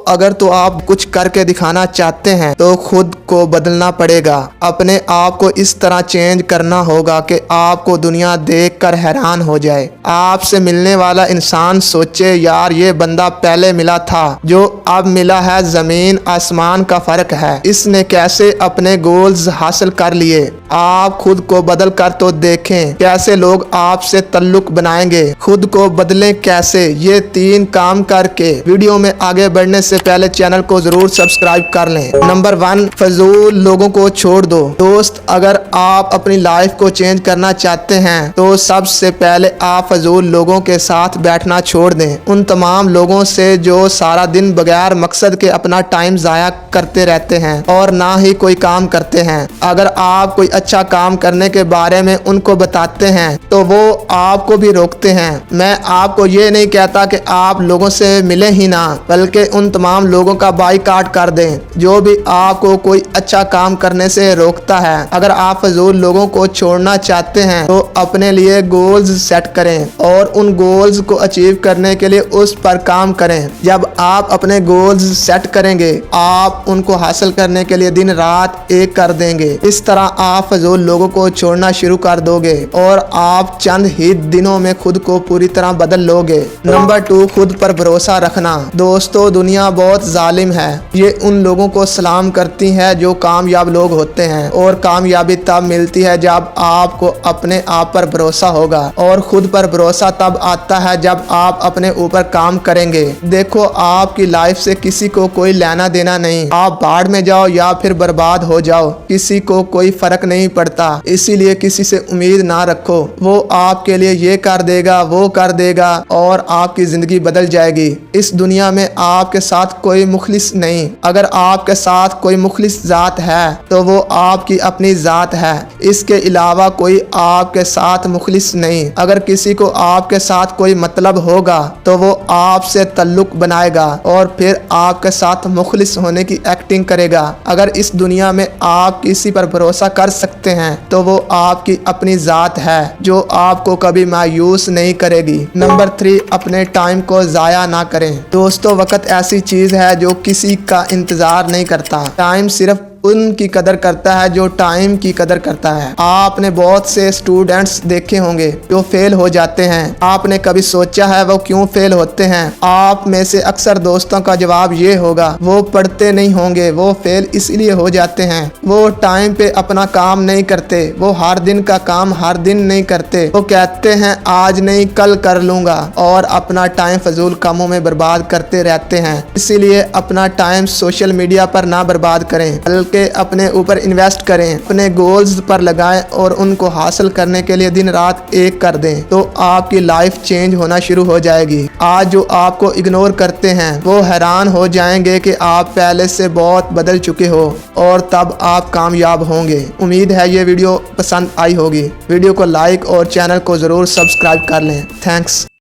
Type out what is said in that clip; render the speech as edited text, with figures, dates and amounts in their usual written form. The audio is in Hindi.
अगर तो आप कुछ करके दिखाना चाहते हैं तो खुद को बदलना पड़ेगा। अपने आप को इस तरह चेंज करना होगा कि आपको दुनिया देखकर हैरान हो जाए। आपसे मिलने वाला इंसान सोचे, यार ये बंदा पहले मिला था, जो अब मिला है जमीन आसमान का फर्क है। इसने कैसे अपने गोल्स हासिल कर लिए। आप खुद को बदल कर तो देखें, कैसे लोग आपसे तल्लुक बनाएंगे। खुद को बदलें कैसे, ये 3 काम करके। वीडियो में आगे बढ़ने से पहले चैनल को जरूर सब्सक्राइब कर लें। नंबर 1, फजूल लोगों को छोड़ दो। दोस्त, अगर आप अपनी लाइफ को चेंज करना चाहते हैं तो सबसे पहले आप फजूल लोगों के साथ बैठना छोड़ दें। उन तमाम लोगों से जो सारा दिन बगैर मकसद के अपना टाइम जाया करते रहते हैं और ना ही कोई काम करते हैं। अगर आप कोई अच्छा काम करने के बारे में उनको बताते हैं तो वो आपको भी रोकते हैं। मैं आपको ये नहीं कहता कि आप लोगों से मिले ही ना, बल्कि उन तमाम लोगों का बाइकाट कर दें जो भी आपको कोई अच्छा काम करने से रोकता है। अगर आप फजूल लोगों को छोड़ना चाहते हैं तो अपने लिए गोल्स सेट करें और उन गोल्स को अचीव करने के लिए उस पर काम करें। जब आप अपने गोल्स सेट करेंगे, आप उनको हासिल करने के लिए दिन रात एक कर देंगे। इस तरह आप फजूल लोगों को छोड़ना शुरू कर दोगे और आप चंद ही दिनों में खुद को पूरी तरह बदल लोगे। नंबर 2, खुद पर भरोसा रखना। दोस्तों, दुनिया बहुत जालिम है। ये उन लोगों को सलाम करती है जो कामयाब लोग होते हैं, और कामयाबी तब मिलती है जब आपको अपने आप पर भरोसा होगा, और खुद पर भरोसा तब आता है जब आप अपने ऊपर काम करेंगे। देखो, आपकी लाइफ से किसी को कोई लेना देना नहीं। आप बाढ़ में जाओ या फिर बर्बाद हो जाओ, किसी को कोई फर्क नहीं पड़ता। इसीलिए किसी से उम्मीद ना रखो। वो आपके लिए ये कर देगा, वो कर देगा, और आपकी जिंदगी बदल जाएगी। इस दुनिया में आपके साथ कोई मुखलिस नहीं। अगर आपके साथ कोई मुखलिस जात है तो वो आपकी अपनी जात है। इसके अलावा कोई आपके साथ मुखलिस नहीं। अगर किसी को आपके साथ कोई मतलब होगा तो वो आपसे तल्लुक बनाएगा और फिर आपके साथ मुखलिस होने की एक्टिंग करेगा। अगर इस दुनिया में आप किसी पर भरोसा कर सकते हैं तो वो आपकी अपनी जात है जो आपको कभी मायूस नहीं करेगी। नंबर 3, अपने टाइम को जाया ना करें। दोस्तों, वक्त ऐसी चीज है जो किसी का इंतजार नहीं करता। टाइम सिर्फ उनकी कदर करता है जो टाइम की कदर करता है। आपने बहुत से स्टूडेंट्स देखे होंगे जो फेल हो जाते हैं। आपने कभी सोचा है वो क्यों फेल होते हैं? आप में से अक्सर दोस्तों का जवाब ये होगा, वो पढ़ते नहीं होंगे, वो फेल इसलिए हो जाते हैं। वो टाइम पे अपना काम नहीं करते, वो हर दिन का काम हर दिन नहीं करते। वो कहते हैं आज नहीं कल कर लूंगा, और अपना टाइम फजूल कामों में बर्बाद करते रहते हैं। इसीलिए अपना टाइम सोशल मीडिया पर ना बर्बाद करें, बल्कि अपने ऊपर इन्वेस्ट करें। अपने गोल्स पर लगाएं और उनको हासिल करने के लिए दिन रात एक कर दें, तो आपकी लाइफ चेंज होना शुरू हो जाएगी। आज जो आपको इग्नोर करते हैं वो हैरान हो जाएंगे कि आप पहले से बहुत बदल चुके हो, और तब आप कामयाब होंगे। उम्मीद है ये वीडियो पसंद आई होगी। वीडियो को लाइक और चैनल को जरूर सब्सक्राइब कर लें। थैंक्स।